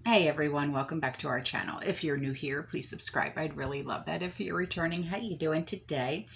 Hey everyone, welcome back to our channel. If you're new here, please subscribe. I'd really love that. If you're returning, how you doing today?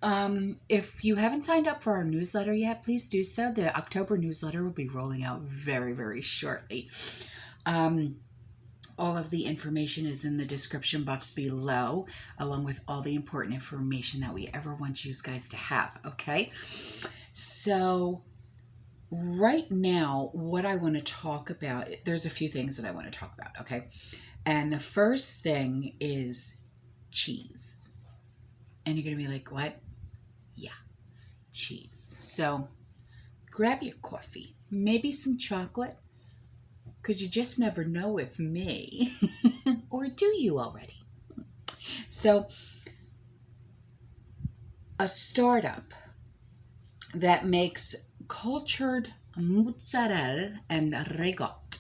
If you haven't signed up for our newsletter yet, please do so. The October newsletter will be rolling out very shortly. All of the information is in the description box below, along with all the important information that we ever want you guys to have, okay? So right now, what I want to talk about, there's a few things that I want to talk about, okay? And the first thing is cheese. And you're going to be like, what? Yeah, cheese. So grab your coffee, maybe some chocolate, because you just never know with me. Or do you already? So a startup that makes cultured mozzarella and regot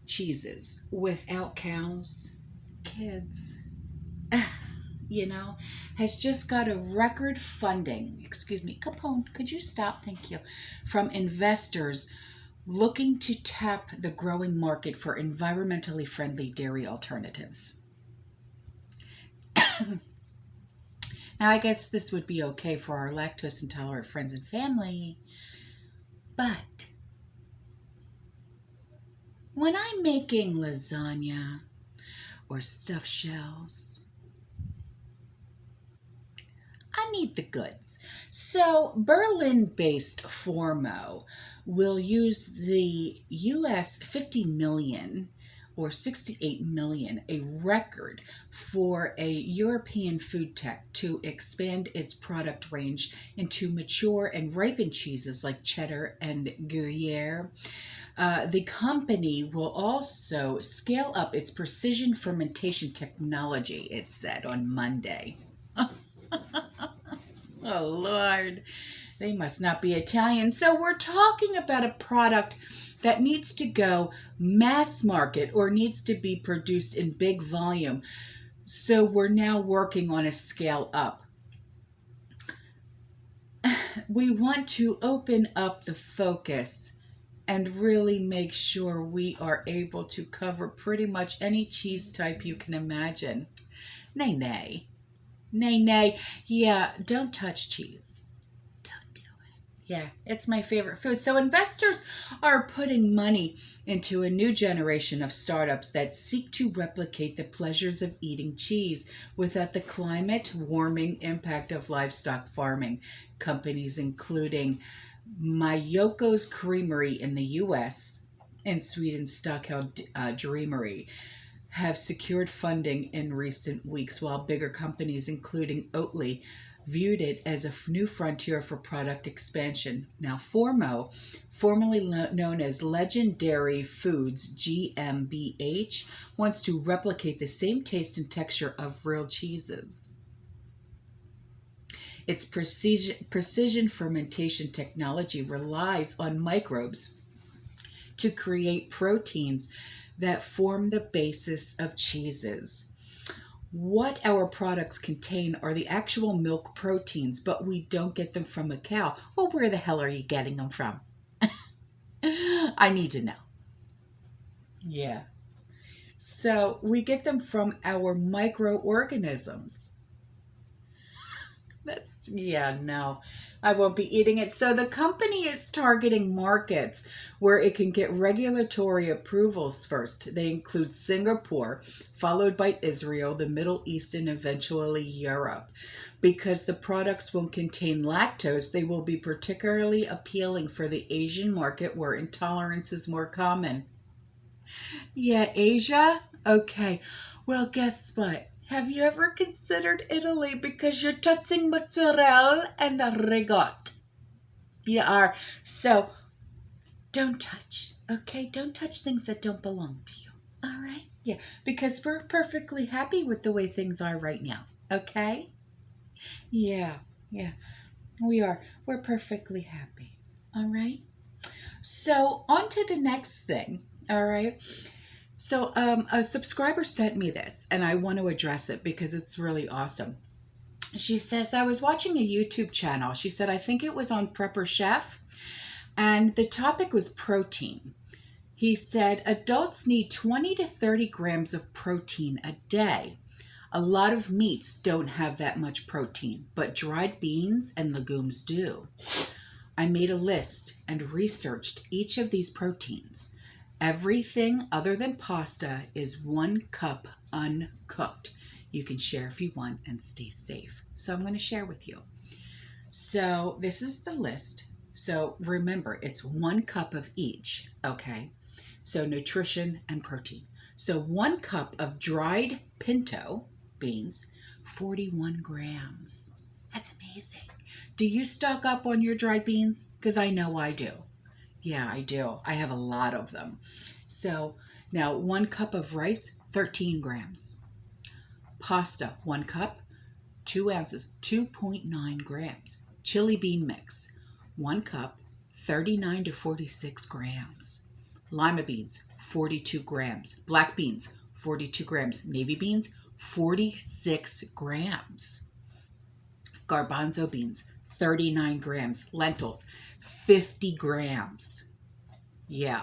cheeses without cows, kids, has just got a record funding. Excuse me, Capone, could you stop? Thank you. From investors looking to tap the growing market for environmentally friendly dairy alternatives. Now, I guess this would be okay for our lactose intolerant friends and family, but when I'm making lasagna or stuffed shells, I need the goods. So Berlin-based Formo will use the US 50 million or 68 million, a record for a European food tech to expand its product range into mature and ripened cheeses like cheddar and Gruyere. The company will also scale up its precision fermentation technology, it said on Monday. Oh, Lord. They must not be Italian. So we're talking about a product that needs to go mass market or needs to be produced in big volume. So we're now working on a scale up. We want to open up the focus and really make sure we are able to cover pretty much any cheese type you can imagine. Nay, nay. Nay, nay. Yeah, don't touch cheese. Yeah, it's my favorite food. So investors are putting money into a new generation of startups that seek to replicate the pleasures of eating cheese without the climate warming impact of livestock farming. Companies including Mayoko's Creamery in the U.S. and Sweden's Stockholm Dreamery have secured funding in recent weeks, while bigger companies including Oatly viewed it as a new frontier for product expansion. Now, Formo, formerly known as Legendary Foods GmbH, wants to replicate the same taste and texture of real cheeses. Its precision fermentation technology relies on microbes to create proteins that form the basis of cheeses. What our products contain are the actual milk proteins, but we don't get them from a cow. Well, where the hell are you getting them from? I need to know. Yeah. So we get them from our microorganisms. No, I won't be eating it. So the company is targeting markets where it can get regulatory approvals first. They include Singapore, followed by Israel, the Middle East, and eventually Europe. Because the products won't contain lactose, they will be particularly appealing for the Asian market where intolerance is more common. Yeah, Asia? Okay. Well, guess what? Have you ever considered Italy because you're touching mozzarella and regot? You are. So, don't touch, okay? Don't touch things that don't belong to you, all right? Yeah, because we're perfectly happy with the way things are right now, okay? Yeah, we are. We're perfectly happy, all right? So, on to the next thing, all right? So a subscriber sent me this, and I want to address it because it's really awesome. She says, I was watching a YouTube channel. She said, I think it was on Prepper Chef, and the topic was protein. He said adults need 20 to 30 grams of protein a day. A lot of meats don't have that much protein, but dried beans and legumes do. I made a list and researched each of these proteins. Everything other than pasta is 1 cup uncooked. You can share if you want and stay safe. So I'm going to share with you. So this is the list. So remember, it's 1 cup of each, okay? So nutrition and protein. So 1 cup of dried pinto beans, 41 grams. That's amazing. Do you stock up on your dried beans? Because I know I do. Yeah, I do. I have a lot of them. So now 1 cup of rice, 13 grams. Pasta, 1 cup, 2 ounces, 2.9 grams. Chili bean mix, 1 cup, 39 to 46 grams. Lima beans, 42 grams. Black beans, 42 grams. Navy beans, 46 grams. Garbanzo beans, 39 grams. Lentils, 50 grams. Yeah.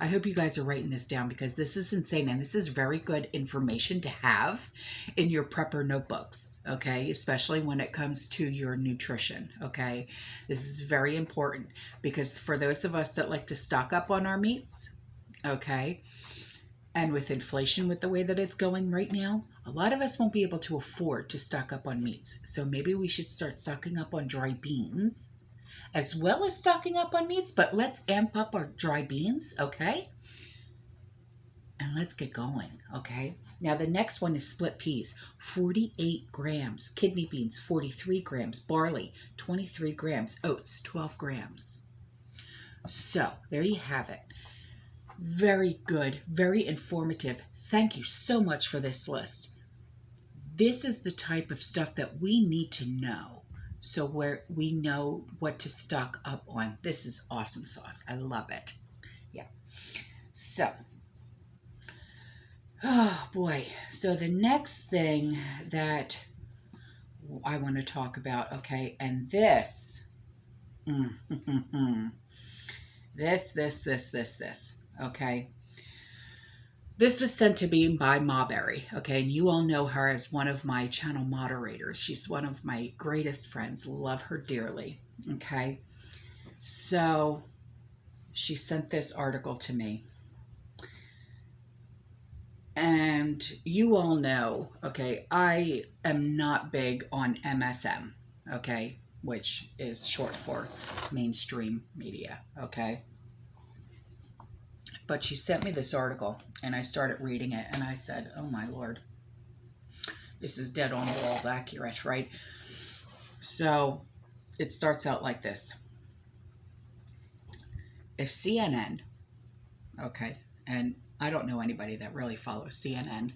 I hope you guys are writing this down because this is insane and this is very good information to have in your prepper notebooks, okay? Especially when it comes to your nutrition, okay? This is very important because for those of us that like to stock up on our meats, okay, and with inflation with the way that it's going right now, a lot of us won't be able to afford to stock up on meats. So maybe we should start stocking up on dry beans as well as stocking up on meats, but let's amp up our dry beans, okay? And let's get going, okay? Now the next one is split peas, 48 grams. Kidney beans, 43 grams. Barley, 23 grams. Oats, 12 grams. So there you have it. Very good, very informative. Thank you so much for this list. This is the type of stuff that we need to know. So where we know what to stock up on. This is awesome sauce. I love it. Yeah. So, oh boy. So the next thing that I want to talk about, okay, and this, this, okay. This was sent to me by Mawberry, okay, and you all know her as one of my channel moderators. She's one of my greatest friends. Love her dearly, okay? So she sent this article to me. And you all know, okay, I am not big on MSM, okay, which is short for mainstream media, okay? But she sent me this article, and I started reading it, and I said, oh my Lord, this is dead on the balls accurate, right? So it starts out like this. If CNN, okay, and I don't know anybody that really follows CNN.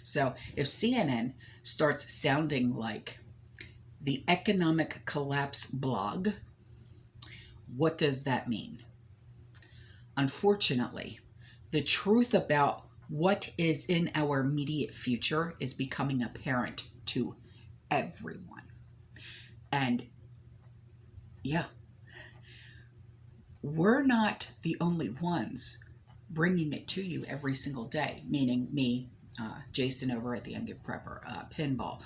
So if CNN starts sounding like the economic collapse blog, what does that mean? Unfortunately, the truth about what is in our immediate future is becoming apparent to everyone. And yeah, we're not the only ones bringing it to you every single day, meaning me, Jason over at the Young Prepper, Pinball,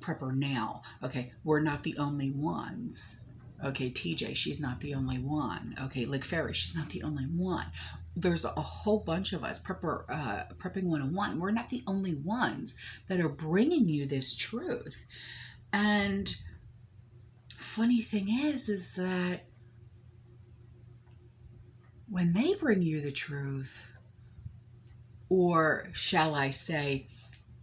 Prepper Now. Okay, we're not the only ones. Okay, TJ, she's not the only one. Okay, Lick Fairy, she's not the only one. There's a whole bunch of us, Prepping 101. We're not the only ones that are bringing you this truth. And funny thing is that when they bring you the truth, or shall I say,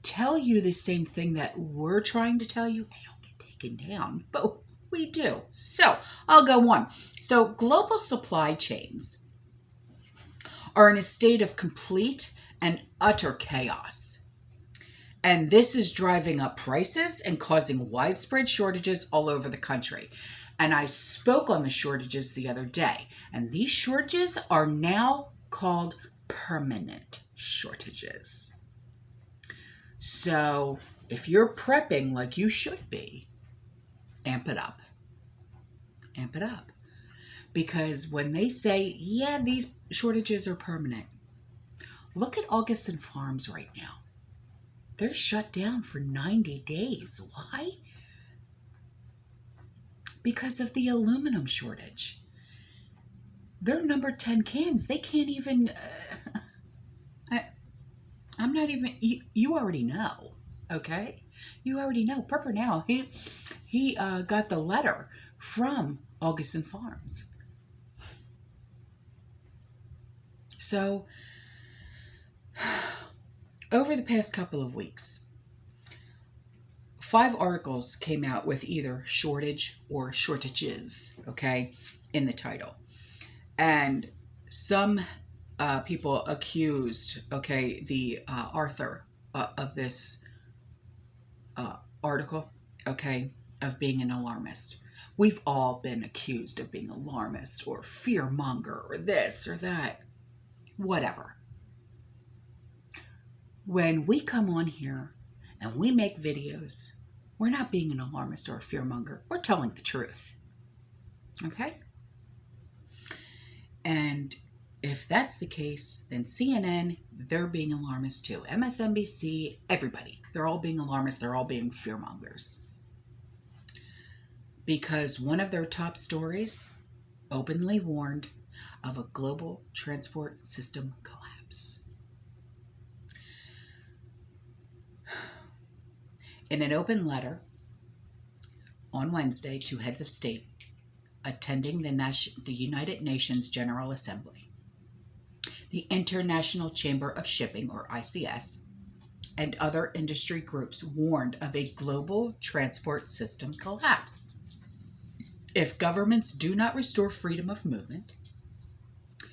tell you the same thing that we're trying to tell you, they don't get taken down. But we do. So I'll go on. So global supply chains are in a state of complete and utter chaos. And this is driving up prices and causing widespread shortages all over the country. And I spoke on the shortages the other day. And these shortages are now called permanent shortages. So if you're prepping like you should be, amp it up. Amp it up. Because when they say, yeah, these shortages are permanent, look at Augustin Farms right now. They're shut down for 90 days. Why? Because of the aluminum shortage. Their number 10 cans, they can't even, I'm not even, you already know, okay? You already know. Prepper now, he got the letter from Augustin Farms. So, over the past couple of weeks, 5 articles came out with either shortage or shortages, okay, in the title. And some people accused, okay, the author of this article, okay, of being an alarmist. We've all been accused of being alarmist or fear monger or this or that, whatever. When we come on here and we make videos, we're not being an alarmist or a fear monger. We're telling the truth. Okay? And if that's the case, then CNN, they're being alarmist too. MSNBC, everybody. They're all being alarmist. They're all being fear mongers. Because one of their top stories openly warned of a global transport system collapse. In an open letter on Wednesday to heads of state attending the United Nations General Assembly, the International Chamber of Shipping, or ICS, and other industry groups warned of a global transport system collapse. If governments do not restore freedom of movement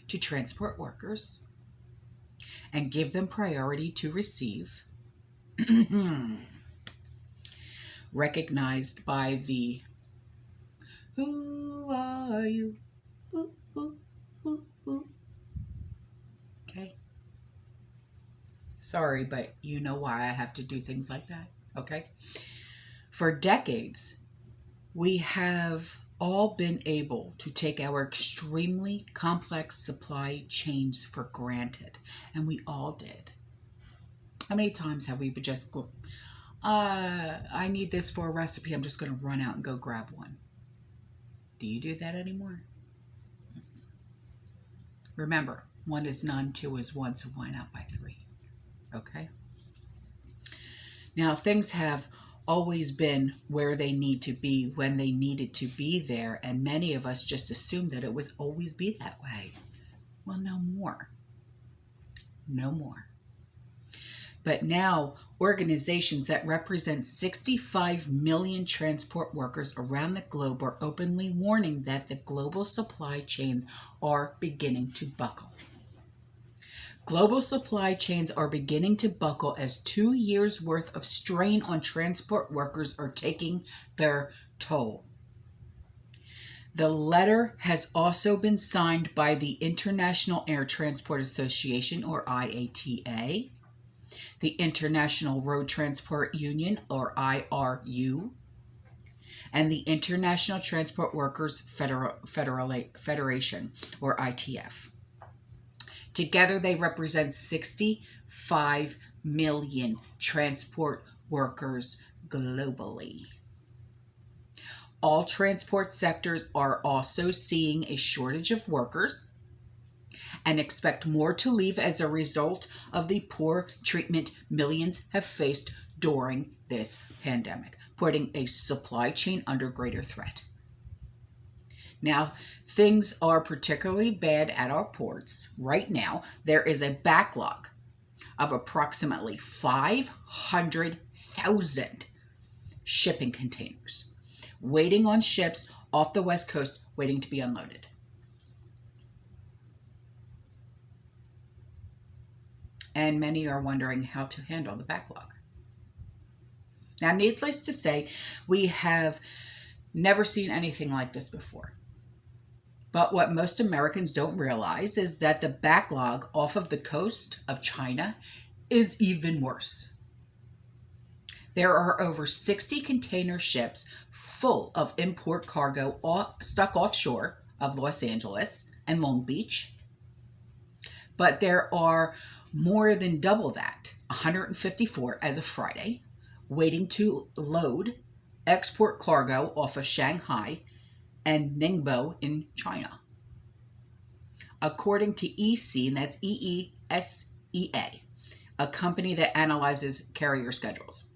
to transport workers and give them priority to receive, recognized by the "Who are you? Ooh, ooh, ooh, ooh." Okay. Sorry, but you know why I have to do things like that, okay? For decades, we have all been able to take our extremely complex supply chains for granted, and we all did. How many times have we just go, I need this for a recipe, I'm just going to run out and go grab one? Do you do that anymore? Remember, 1 is none, 2 is 1, so why not by 3? Okay? Now, things have always been where they need to be when they needed to be there, and many of us just assumed that it was always be that way. Well, no more. No more. But now, organizations that represent 65 million transport workers around the globe are openly warning that the global supply chains are beginning to buckle. Global supply chains are beginning to buckle as 2 years' worth of strain on transport workers are taking their toll. The letter has also been signed by the International Air Transport Association, or IATA, the International Road Transport Union, or IRU, and the International Transport Workers Federation, or ITF. Together, they represent 65 million transport workers globally. All transport sectors are also seeing a shortage of workers and expect more to leave as a result of the poor treatment millions have faced during this pandemic, putting a supply chain under greater threat. Now, things are particularly bad at our ports. Right now, there is a backlog of approximately 500,000 shipping containers waiting on ships off the West Coast, waiting to be unloaded. And many are wondering how to handle the backlog. Now, needless to say, we have never seen anything like this before. But what most Americans don't realize is that the backlog off of the coast of China is even worse. There are over 60 container ships full of import cargo stuck offshore, of Los Angeles and Long Beach. But there are more than double that, 154 as of Friday, waiting to load export cargo off of Shanghai and Ningbo in China. According to EC, and that's EESEA, a company that analyzes carrier schedules,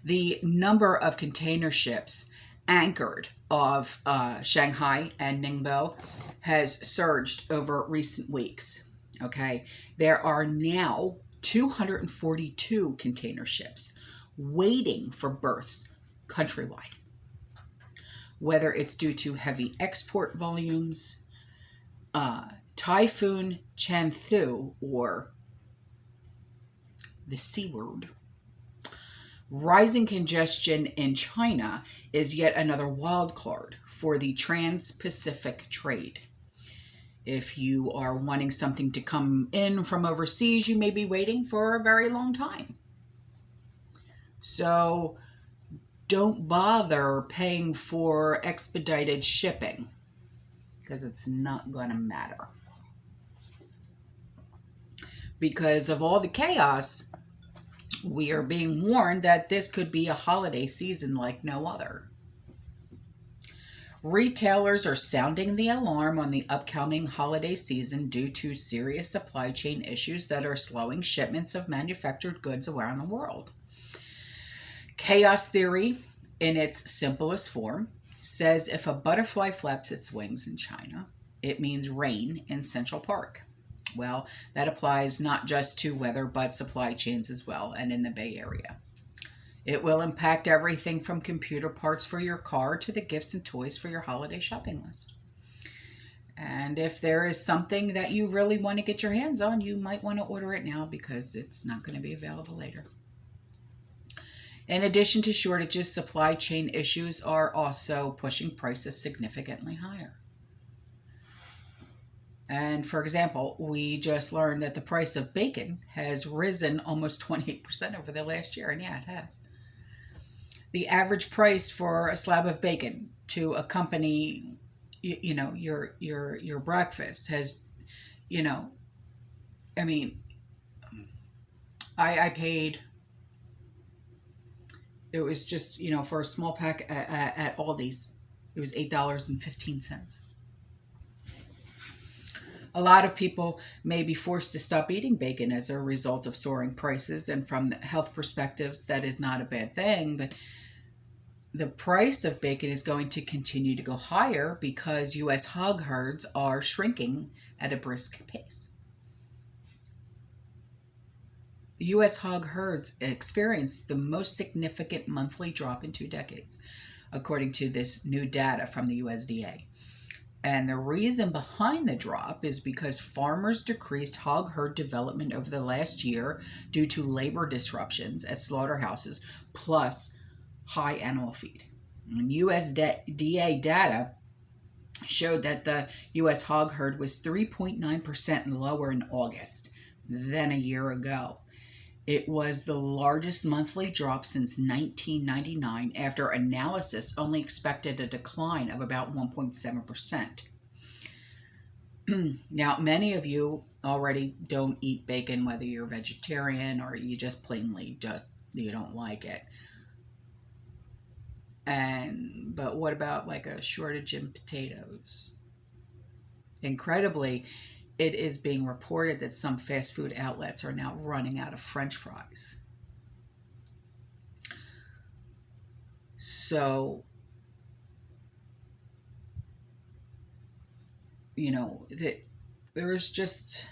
the number of container ships anchored of Shanghai and Ningbo has surged over recent weeks. Okay, there are now 242 container ships waiting for berths countrywide. Whether it's due to heavy export volumes, Typhoon Chanthu, or the C word, rising congestion in China is yet another wild card for the trans-Pacific trade. If you are wanting something to come in from overseas, you may be waiting for a very long time. So don't bother paying for expedited shipping because it's not going to matter. Because of all the chaos, we are being warned that this could be a holiday season like no other. Retailers are sounding the alarm on the upcoming holiday season due to serious supply chain issues that are slowing shipments of manufactured goods around the world. Chaos theory, in its simplest form, says if a butterfly flaps its wings in China, it means rain in Central Park. Well, that applies not just to weather, but supply chains as well, and in the Bay Area. It will impact everything from computer parts for your car to the gifts and toys for your holiday shopping list. And if there is something that you really want to get your hands on, you might want to order it now because it's not going to be available later. In addition to shortages, supply chain issues are also pushing prices significantly higher. And for example, we just learned that the price of bacon has risen almost 28% over the last year. And yeah, it has. The average price for a slab of bacon to accompany, your breakfast has, I paid, it was just, for a small pack at Aldi's, it was $8.15. A lot of people may be forced to stop eating bacon as a result of soaring prices, and from the health perspectives, that is not a bad thing, but the price of bacon is going to continue to go higher because U.S. hog herds are shrinking at a brisk pace. The U.S. hog herds experienced the most significant monthly drop in 2 decades, according to this new data from the USDA. And the reason behind the drop is because farmers decreased hog herd development over the last year due to labor disruptions at slaughterhouses, plus high animal feed. And USDA data showed that the U.S. hog herd was 3.9% lower in August than a year ago. It was the largest monthly drop since 1999, after analysis only expected a decline of about 1.7%. Now, many of you already don't eat bacon, whether you're vegetarian or you just plainly you don't like it. But what about like a shortage in potatoes? Incredibly, it is being reported that some fast food outlets are now running out of French fries. So, there's just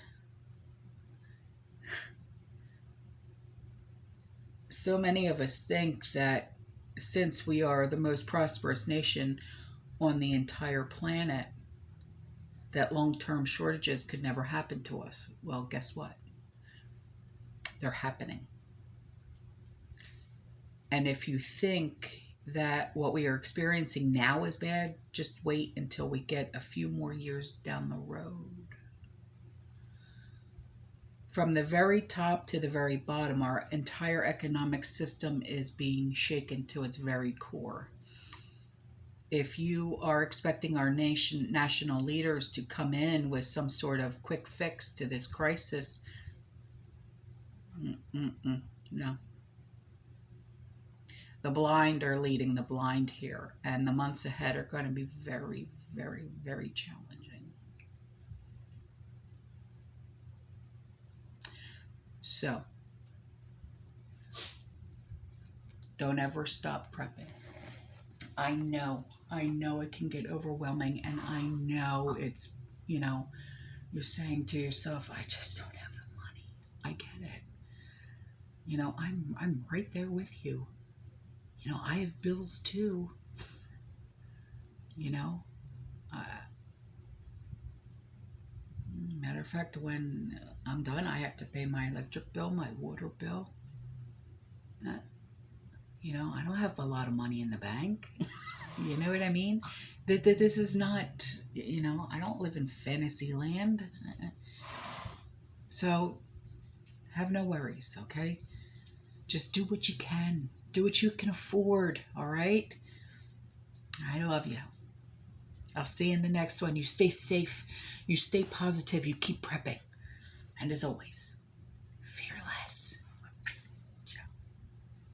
so many of us think that since we are the most prosperous nation on the entire planet, that long-term shortages could never happen to us. Well, guess what? They're happening. And if you think that what we are experiencing now is bad, just wait until we get a few more years down the road. From the very top to the very bottom, our entire economic system is being shaken to its very core. if you are expecting our national leaders to come in with some sort of quick fix to this crisis, no. The blind are leading the blind here, and the months ahead are going to be very, very, very challenging. So, don't ever stop prepping. I know it can get overwhelming, and I know it's, you're saying to yourself, I just don't have the money. I get it. I'm right there with you. I have bills too. Uh, Matter of fact, when I'm done, I have to pay my electric bill, my water bill. Uh, I don't have a lot of money in the bank. You know what I mean? That this is not, I don't live in fantasy land. So have no worries, okay? Just do what you can. Do what you can afford, all right? I love you. I'll see you in the next one. You stay safe. You stay positive. You keep prepping. And as always,